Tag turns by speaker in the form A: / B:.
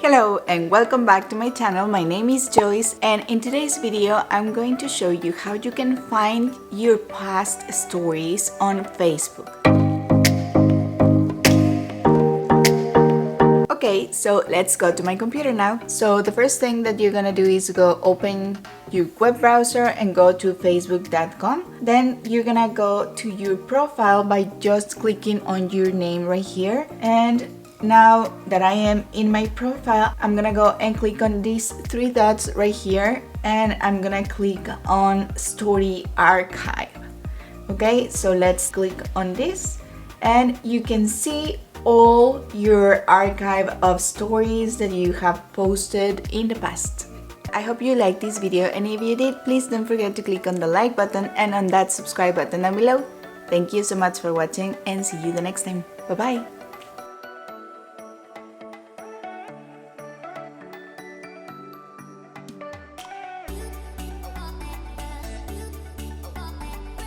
A: Hello and welcome back to my channel. My name is Joyce, and in today's video I'm going to show you how you can find your past stories on Facebook. Okay, so let's go to my computer now. So the first thing that you're gonna do is go open your web browser and go to facebook.com. Then you're gonna go to your profile by just clicking on your name right here. And now that I am in my profile, I'm gonna go and click on these three dots right here, and I'm gonna click on Story Archive. Okay, so let's click on this, and you can see all your archive of stories that you have posted in the past. I hope you liked this video, and if you did, please don't forget to click on the like button and on that subscribe button down below. Thank you so much for watching, and see you the next time. Bye bye.